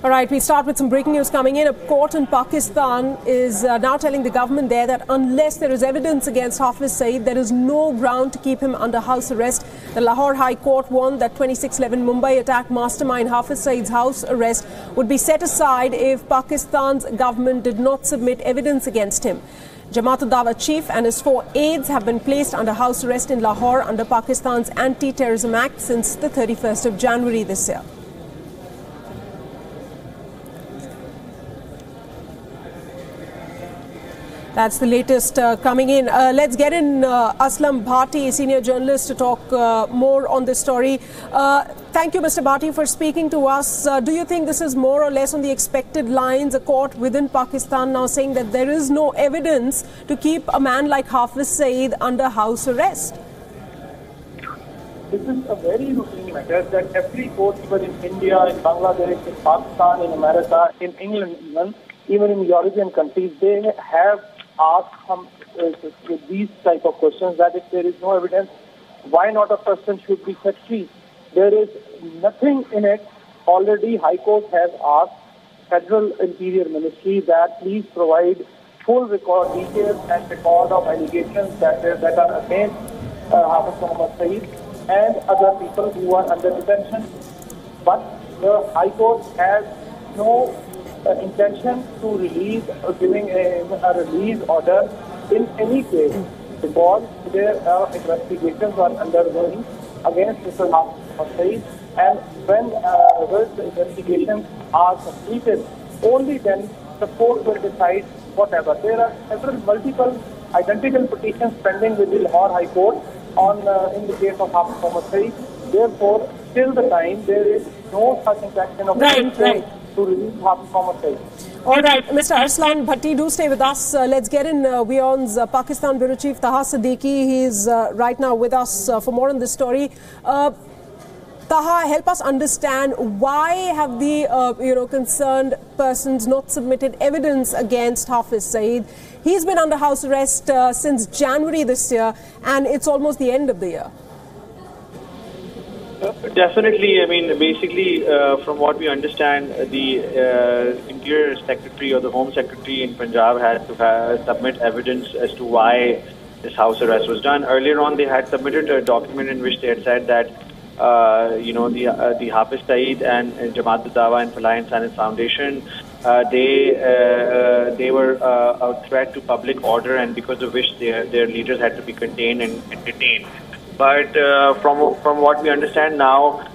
All right, we start with some breaking news coming in. A court in Pakistan is now telling the government there that unless there is evidence against Hafiz Saeed, there is no ground to keep him under house arrest. The Lahore High Court warned that 2611 Mumbai attack mastermind Hafiz Saeed's house arrest would be set aside if Pakistan's government did not submit evidence against him. Jamaat-ul-Dawa chief and his 4 aides have been placed under house arrest in Lahore under Pakistan's Anti-Terrorism Act since the 31st of January this year. That's the latest coming in. Let's get in Aslam Bhatti, senior journalist, to talk more on this story. Thank you, Mr. Bhatti, for speaking to us. Do you think this is more or less on the expected lines? A court within Pakistan now saying that there is no evidence to keep a man like Hafiz Saeed under house arrest. This is a very routine matter that every court, even in India, in Bangladesh, in Pakistan, in America, in England, even in European countries, they have asked with these type of questions that if there is no evidence, why not a person should be set free? There is nothing in it. Already High Court has asked Federal Interior Ministry that please provide full record details and record of allegations that are against Hafiz Saeed and other people who are under detention. But the High Court has no intention to release or giving a release order in any case because there are investigations are undergoing against Mr. Hafiz Saeed, and when those investigations are completed, only then the court will decide whatever. There are several multiple identical petitions pending with the Lahore High Court on in the case of Hafiz Saeed. Therefore, till the time there is no such intention of to release Hafiz Saeed. All right, Mr. Aslam Bhatti, do stay with us. Let's get in WION's Pakistan Bureau Chief Taha Siddiqui. He is right now with us for more on this story. Taha, help us understand why have the concerned persons not submitted evidence against Hafiz Saeed? He's been under house arrest since January this year, and it's almost the end of the year. Definitely. I mean, basically, from what we understand, the Interior Secretary or the Home Secretary in Punjab had to submit evidence as to why this house arrest was done. Earlier on, they had submitted a document in which they had said that, the Hafiz Saeed and Jamaat-ul-Dawa and Falahin Science Foundation, they were a threat to public order, and because of which their leaders had to be contained and detained. But from what we understand now,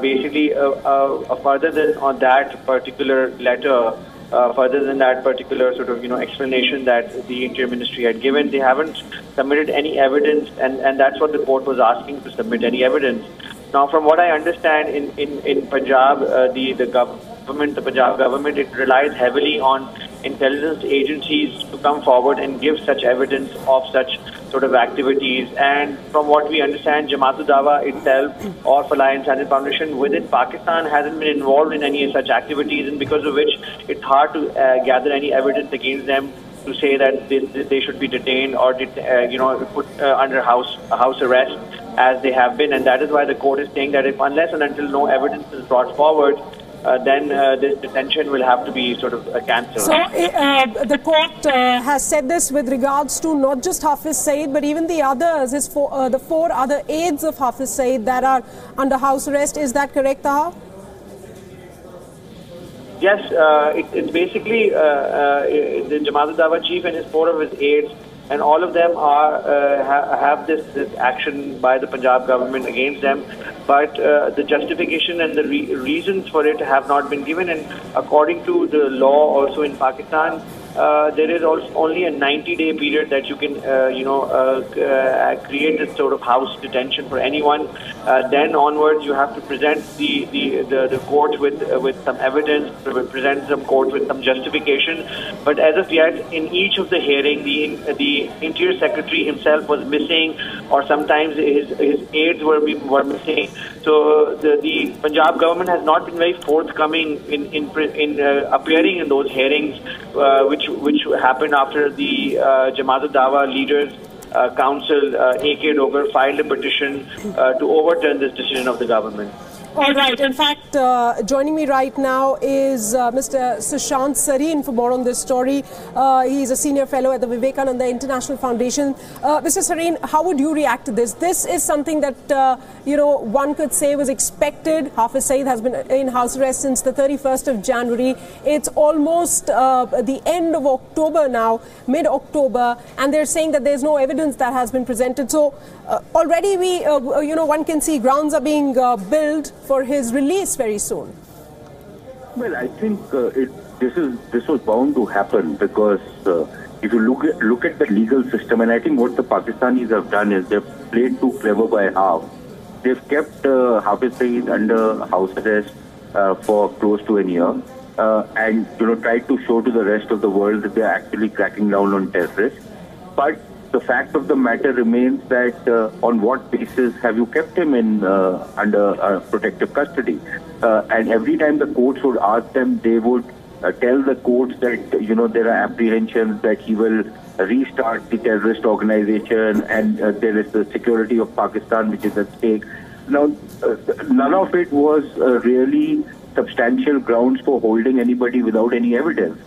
basically, further than on that particular letter, further than that particular sort of explanation that the Interior Ministry had given, they haven't submitted any evidence, and that's what the court was asking, to submit any evidence. Now, from what I understand, in Punjab, the Punjab government, it relies heavily on intelligence agencies to come forward and give such evidence of such sort of activities. And from what we understand, Jamaat-ul-Dawa itself or Falahin Science Foundation within Pakistan hasn't been involved in any such activities, and because of which it's hard to gather any evidence against them to say that they should be detained or put under house arrest as they have been. And that is why the court is saying that unless and until no evidence is brought forward, then this detention will have to be sort of cancelled. So the court has said this with regards to not just Hafiz Saeed, but even the others, the 4 other aides of Hafiz Saeed that are under house arrest. Is that correct, Taha? Yes, it's basically the Jamaat-ul-Dawa chief and his 4 of his aides, and all of them have this action by the Punjab government against them. But the justification and the reasons for it have not been given. And according to the law also in Pakistan, there is also only a 90-day period that you can, create this sort of house detention for anyone. Then onwards, you have to present the court with some evidence, present some court with some justification. But as of yet, in each of the hearing, the Interior Secretary himself was missing, or sometimes his aides were missing. So the Punjab government has not been very forthcoming in appearing in those hearings, which happened after the Jamaat-ul-Dawa leaders council, A.K. Dogar, filed a petition to overturn this decision of the government. All right. In fact, joining me right now is Mr. Sushant Sareen for more on this story. He's a senior fellow at the Vivekananda International Foundation. Mr. Sareen, how would you react to this? This is something that, one could say was expected. Hafiz Saeed has been in house arrest since the 31st of January. It's almost the end of October now, mid-October, and they're saying that there's no evidence that has been presented. So already one can see grounds are being built for his release very soon. Well, I think this was bound to happen because if you look at the legal system, and I think what the Pakistanis have done is they've played too clever by half. They've kept Hafiz Saeed under house arrest for close to a year, and tried to show to the rest of the world that they're actually cracking down on terrorists. But the fact of the matter remains that on what basis have you kept him in under protective custody? And every time the courts would ask them, they would tell the courts that there are apprehensions that he will restart the terrorist organization, and there is the security of Pakistan which is at stake. Now, none of it was really substantial grounds for holding anybody without any evidence.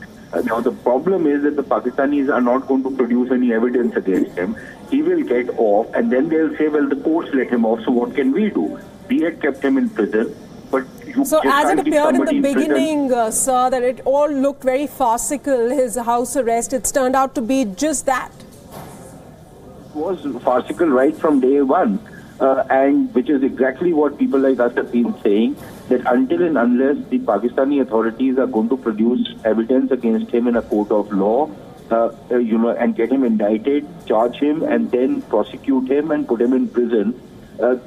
Now, the problem is that the Pakistanis are not going to produce any evidence against him. He will get off, and then they'll say, well, the courts let him off, so what can we do? We had kept him in prison, but you So as it appeared in the beginning, sir, that it all looked very farcical, his house arrest, it's turned out to be just that. It was farcical right from day one, and which is exactly what people like us have been saying, that until and unless the Pakistani authorities are going to produce evidence against him in a court of law, and get him indicted, charge him, and then prosecute him and put him in prison,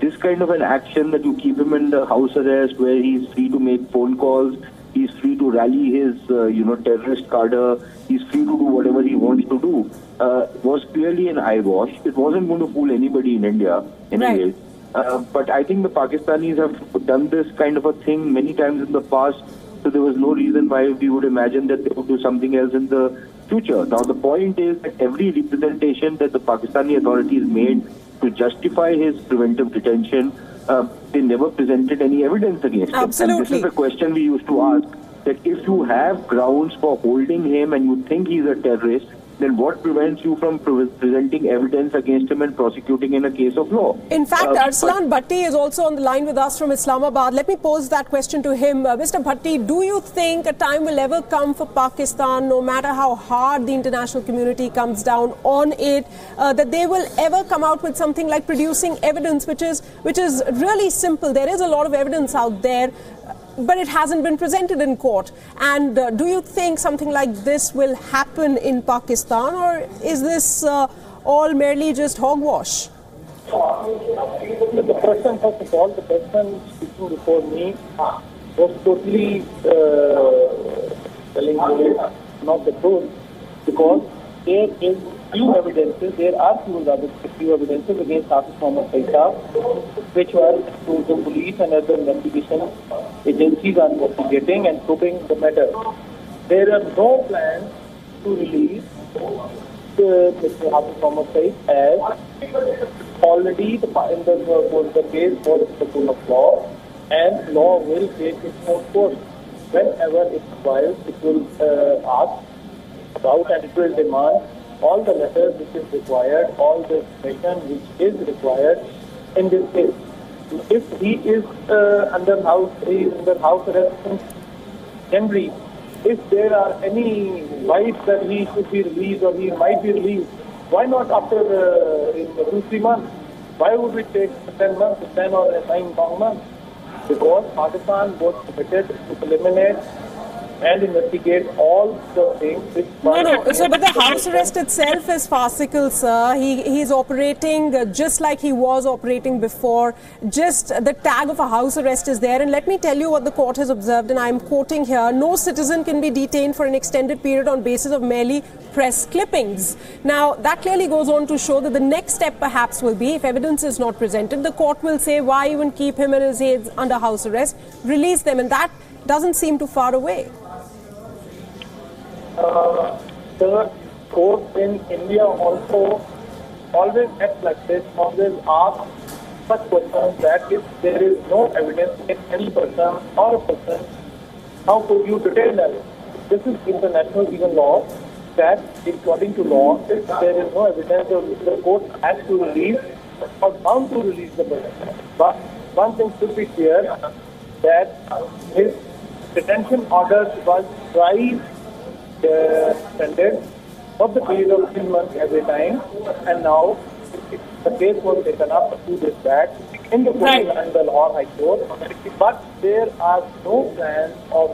this kind of an action that you keep him in the house arrest where he's free to make phone calls, he's free to rally his, terrorist cadre, he's free to do whatever he wants to do, was clearly an eyewash. It wasn't going to fool anybody in India, anyways. Right. But I think the Pakistanis have done this kind of a thing many times in the past, so there was no reason why we would imagine that they would do something else in the future. Now, the point is that every representation that the Pakistani authorities made to justify his preventive detention, they never presented any evidence against him. Absolutely. And this is the question we used to ask, that if you have grounds for holding him and you think he's a terrorist, then what prevents you from presenting evidence against him and prosecuting in a case of law? In fact, Arslan Bhatti is also on the line with us from Islamabad. Let me pose that question to him. Mr. Bhatti, do you think a time will ever come for Pakistan, no matter how hard the international community comes down on it, that they will ever come out with something like producing evidence, which is really simple? There is a lot of evidence out there, but it hasn't been presented in court. And do you think something like this will happen in Pakistan, or is this all merely just hogwash? The person, first of all, the person speaking before me was totally telling you not the truth, because there is few evidences, there are few evidences against Hafiz Saeed, which were to the police and other investigation agencies are investigating and probing the matter. There are no plans to release Mr. Hafiz Saeed, as already the case was the court of law, and law will take its own course. Whenever it requires, it will ask about and it will demand all the letters which is required, all the information which is required in this case. If he is under house arrest since January, if there are any rights that he should be released or he might be released, why not after 2-3 months? Why would it take 10 months, 10 or 9 long months? Because Pakistan was committed to eliminate and investigate all the things which... No, so but the house arrest itself is farcical, sir. He's operating just like he was operating before. Just the tag of a house arrest is there. And let me tell you what the court has observed, and I'm quoting here: no citizen can be detained for an extended period on basis of merely press clippings. Now, that clearly goes on to show that the next step perhaps will be, if evidence is not presented, the court will say, why even keep him and his aides under house arrest? Release them. And that doesn't seem too far away. The courts in India also always act like this, always ask first question is that if there is no evidence in any person or a person, how could you detain them? This is international even law that according to law, if there is no evidence, the court has to release or bound to release the person. But one thing should be clear, that his detention orders was twice extended for the period of 3 months every time, and now the case was taken up 2 days back in the court and the Lahore High Court, but there are no plans of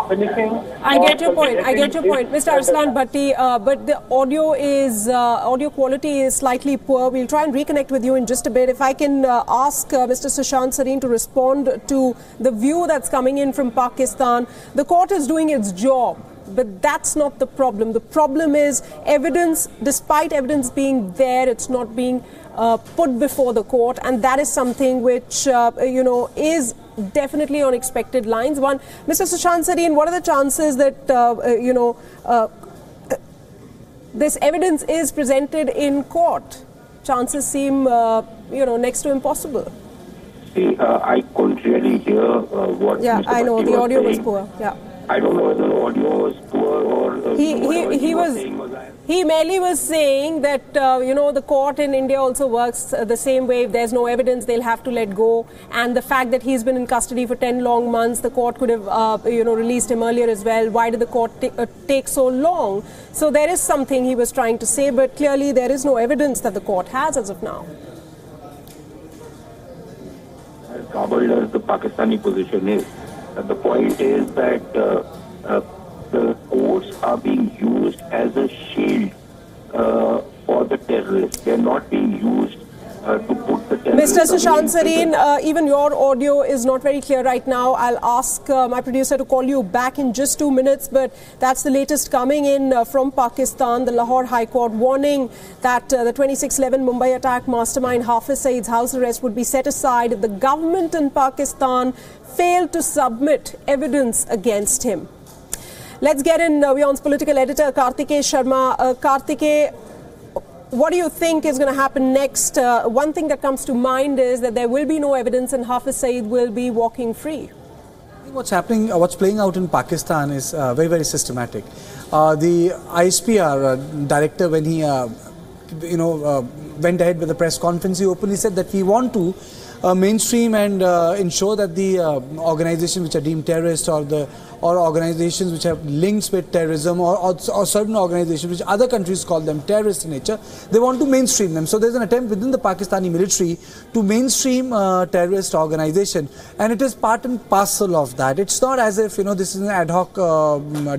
finishing. I get your point. Mr. Arslan Bhatti, but the audio quality is slightly poor. We'll try and reconnect with you in just a bit. If I can ask Mr. Sushant Sareen to respond to the view that's coming in from Pakistan. The court is doing its job, but that's not the problem. The problem is evidence, despite evidence being there, it's not being put before the court, and that is something which, is definitely on expected lines. One, Mr. Sushant Sareen, what are the chances that, this evidence is presented in court? Chances seem, next to impossible. See, I couldn't really hear what Yeah, Mr. I know, Bhatti the audio was saying. poor, yeah. I don't know whether the audio was poor or He merely was saying that the court in India also works the same way. If there's no evidence, they'll have to let go. And the fact that he's been in custody for 10 long months, the court could have released him earlier as well. Why did the court take so long? So there is something he was trying to say, but clearly there is no evidence that the court has as of now. As garbled as the Pakistani position is, the point is that the courts are being used as a shield for the terrorists. They're not being used to put the terrorists. Mr. Sushant Sareen, even your audio is not very clear right now. I'll ask my producer to call you back in just 2 minutes, but that's the latest coming in from Pakistan. The Lahore High Court warning that the 26/11 Mumbai attack mastermind Hafiz Saeed's house arrest would be set aside if the government in Pakistan failed to submit evidence against him. Let's get in WION's political editor, Kartikeya Sharma. Kartikeya, what do you think is going to happen next? One thing that comes to mind is that there will be no evidence and Hafiz Saeed will be walking free. What's happening, what's playing out in Pakistan is very, very systematic. The ISPR director, when he went ahead with the press conference, he openly said that we want to mainstream and ensure that the organizations which are deemed terrorist or organizations which have links with terrorism or certain organizations which other countries call them terrorist in nature, they want to mainstream them. So there's an attempt within the Pakistani military to mainstream terrorist organization, and it is part and parcel of that. It's not as if this is an ad hoc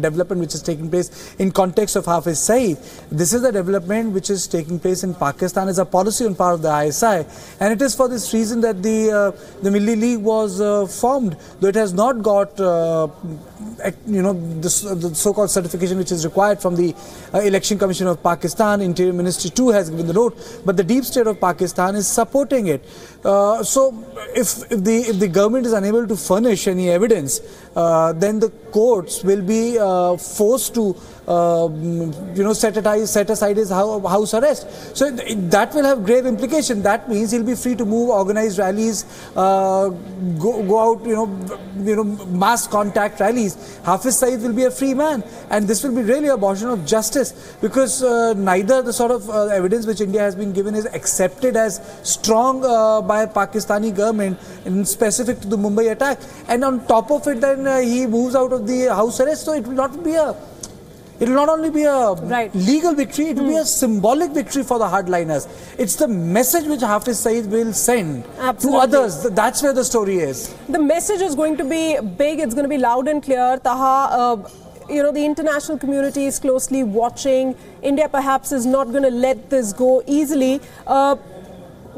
development which is taking place in context of Hafiz Saeed. This is a development which is taking place in Pakistan as a policy on part of the ISI, and it is for this reason that the Milli League was formed, though it has not got the so-called certification which is required from the Election Commission of Pakistan. Interior Ministry too has given the note, but the deep state of Pakistan is supporting it. So if the government is unable to furnish any evidence, then the courts will be forced to set aside his house arrest. So that will have grave implication. That means he'll be free to move, organize rallies, go out, mass contact rallies. Hafiz Saeed will be a free man, and this will be really a abortion of justice, because neither the sort of evidence which India has been given is accepted as strong by Pakistani government in specific to the Mumbai attack, and on top of it then he moves out of the house arrest. So it will not only be a legal victory, it will be a symbolic victory for the hardliners. It's the message which Hafiz Saeed will send to others. That's where the story is. The message is going to be big. It's going to be loud and clear. Taha, the international community is closely watching. India perhaps is not going to let this go easily.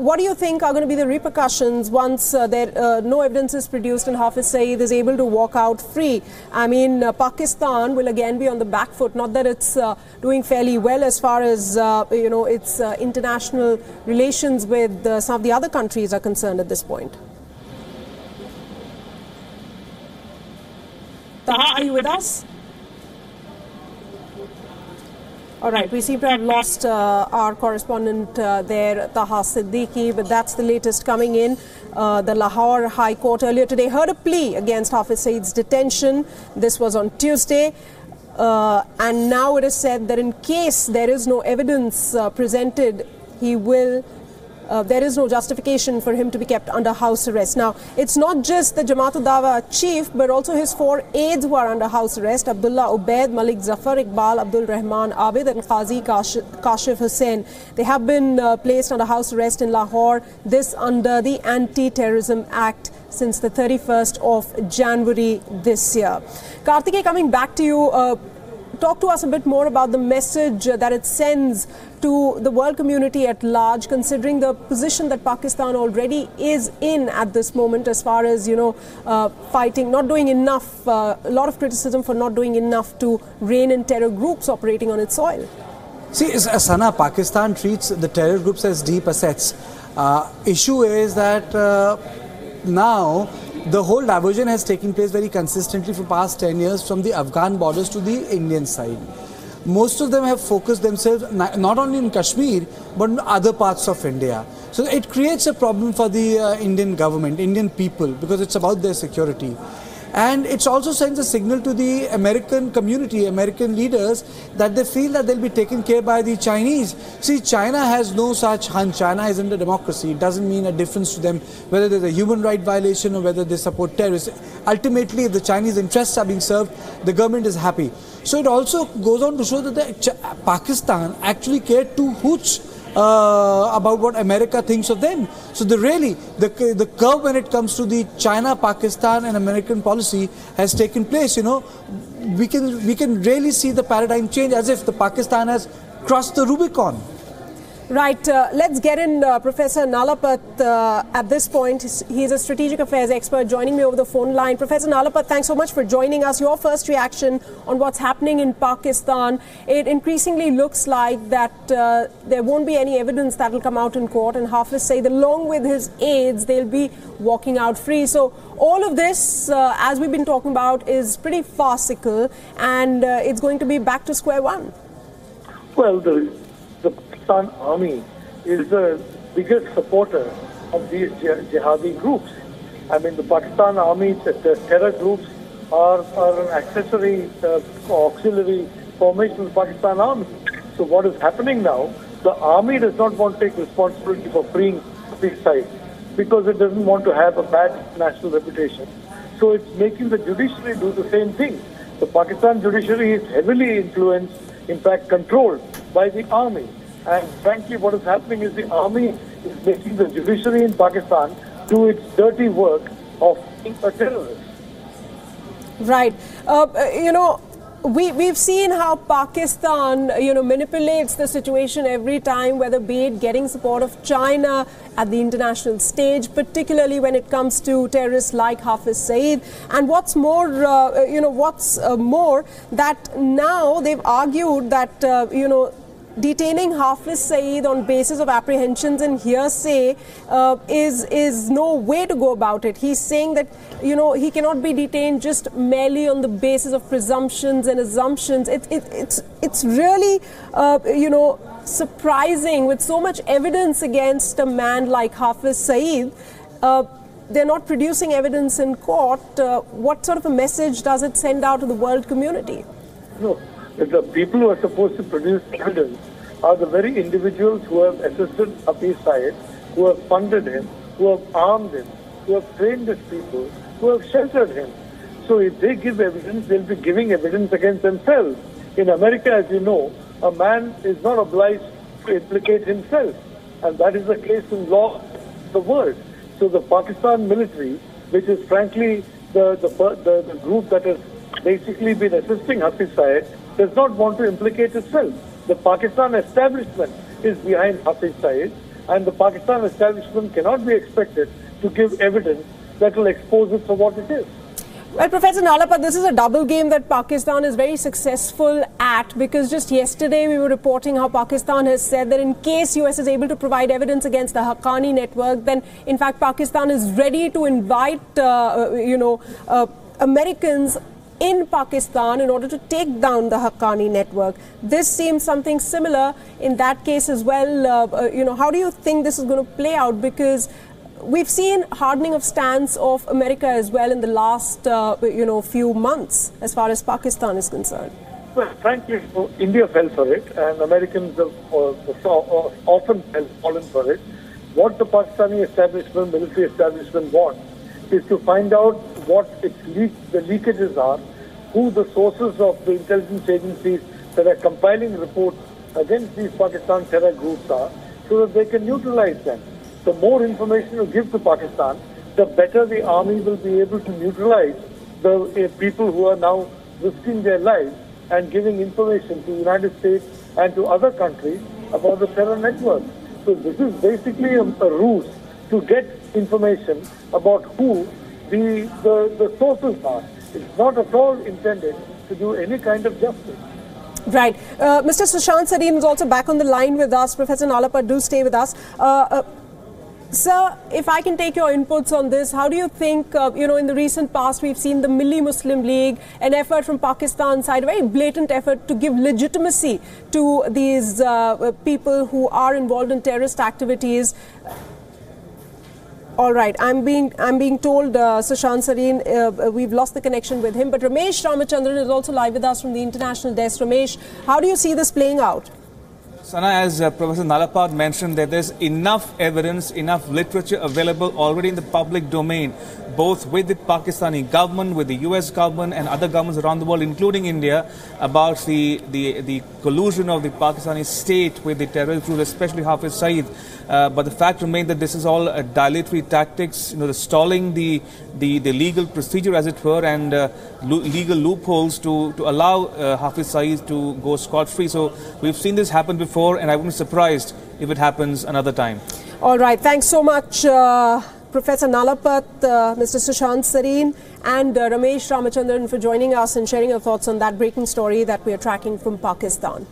What do you think are going to be the repercussions once no evidence is produced and Hafiz Saeed is able to walk out free? I mean, Pakistan will again be on the back foot. Not that it's doing fairly well as far as its international relations with some of the other countries are concerned at this point. Taha, are you with us? All right, we seem to have lost our correspondent there, Taha Siddiqui, but that's the latest coming in. The Lahore High Court earlier today heard a plea against Hafiz Saeed's detention. This was on Tuesday. And now it is said that in case there is no evidence presented, there is no justification for him to be kept under house arrest. Now, it's not just the Jamaat-ul-Dawa chief, but also his 4 aides who are under house arrest: Abdullah Ubaid, Malik Zafar, Iqbal, Abdul Rahman Abid and Qazi Kashif Hussain. They have been placed under house arrest in Lahore, this under the Anti-Terrorism Act, since the 31st of January this year. Karthikeya, coming back to you, talk to us a bit more about the message that it sends to the world community at large, considering the position that Pakistan already is in at this moment as far as, fighting, not doing enough, a lot of criticism for not doing enough to rein in terror groups operating on its soil. See, Sana, Pakistan treats the terror groups as deep assets. Issue is that now the whole diversion has taken place very consistently for past 10 years from the Afghan borders to the Indian side. Most of them have focused themselves not only in Kashmir but in other parts of India. So it creates a problem for the Indian government, Indian people, because it's about their security. And it also sends a signal to the American community, American leaders, that they feel that they'll be taken care by the Chinese. See, China has no such hunch. China isn't a democracy. It doesn't mean a difference to them whether there's a human right violation or whether they support terrorists. Ultimately, if the Chinese interests are being served, the government is happy. So it also goes on to show that Pakistan actually cared 2 hoots about what America thinks of them. So the curve when it comes to the China, Pakistan and American policy has taken place. We can really see the paradigm change, as if the Pakistan has crossed the Rubicon. Right, let's get in Professor Nalapat at this point. He's a strategic affairs expert joining me over the phone line. Professor Nalapat, thanks so much for joining us. Your first reaction on what's happening in Pakistan. It increasingly looks like that there won't be any evidence that will come out in court, and Hafiz Saeed, along with his aides, they'll be walking out free. So all of this, as we've been talking about, is pretty farcical, and it's going to be back to square one. Well, the Pakistan army is the biggest supporter of these jihadi groups. I mean, the Pakistan army, the terror groups are an accessory, auxiliary formation of the Pakistan army. So what is happening now, the army does not want to take responsibility for freeing Hafiz Saeed because it doesn't want to have a bad national reputation. So it's making the judiciary do the same thing. The Pakistan judiciary is heavily influenced, in fact controlled, by the army. And frankly, what is happening is the army is making the judiciary in Pakistan do its dirty work of being a terrorist. Right. We've seen how Pakistan, manipulates the situation every time, whether be it getting support of China at the international stage, particularly when it comes to terrorists like Hafiz Saeed. And what's more, that now they've argued that, detaining Hafiz Saeed on basis of apprehensions and hearsay is no way to go about it. He's saying that, he cannot be detained just merely on the basis of presumptions and assumptions. It's really, surprising, with so much evidence against a man like Hafiz Saeed. They're not producing evidence in court. What sort of a message does it send out to the world community? No. The people who are supposed to produce evidence are the very individuals who have assisted Hafiz Saeed, who have funded him, who have armed him, who have trained his people, who have sheltered him. So if they give evidence, they'll be giving evidence against themselves. In America, as you know, a man is not obliged to implicate himself. And that is the case in law of the world. So the Pakistan military, which is frankly the group that has basically been assisting Hafiz Saeed, does not want to implicate itself. The Pakistan establishment is behind Hafiz Saeed, and the Pakistan establishment cannot be expected to give evidence that will expose it for what it is. Well, Professor Nalapat, this is a double game that Pakistan is very successful at, because just yesterday we were reporting how Pakistan has said that in case US is able to provide evidence against the Haqqani network, then in fact Pakistan is ready to invite, Americans in Pakistan in order to take down the Haqqani network. This seems something similar in that case as well. How do you think this is going to play out? Because we've seen hardening of stance of America as well in the last, few months as far as Pakistan is concerned. Well, frankly, India fell for it, and Americans have often fallen for it. What the Pakistani establishment, military establishment wants is to find out what the leakages are, who the sources of the intelligence agencies that are compiling reports against these Pakistan terror groups are, so that they can neutralize them. The more information you give to Pakistan, the better the army will be able to neutralize the people who are now risking their lives and giving information to the United States and to other countries about the terror network. So this is basically a ruse to get information about who the sources are. It's not at all intended to do any kind of justice. Right. Mr. Sushant Sareen is also back on the line with us. Professor Nalapat, do stay with us. Sir, if I can take your inputs on this, how do you think, in the recent past, we've seen the Milli Muslim League, an effort from Pakistan's side, a very blatant effort to give legitimacy to these people who are involved in terrorist activities. All right, I'm being told, Sushant Sareen, we've lost the connection with him, but Ramesh Ramachandran is also live with us from the international desk. Ramesh, how do you see this playing out? Sana, as Professor Nalapad mentioned, that there's enough evidence, enough literature available already in the public domain, both with the Pakistani government, with the US government and other governments around the world, including India, about the collusion of the Pakistani state with the terrorist group, especially Hafiz Saeed. But the fact remains that this is all dilatory tactics, the stalling the legal procedure, as it were, and legal loopholes to allow Hafiz Saeed to go scot-free. So we've seen this happen before, and I wouldn't be surprised if it happens another time. All right. Thanks so much, Professor Nalapat, Mr. Sushant Sareen, and Ramesh Ramachandran for joining us and sharing your thoughts on that breaking story that we are tracking from Pakistan.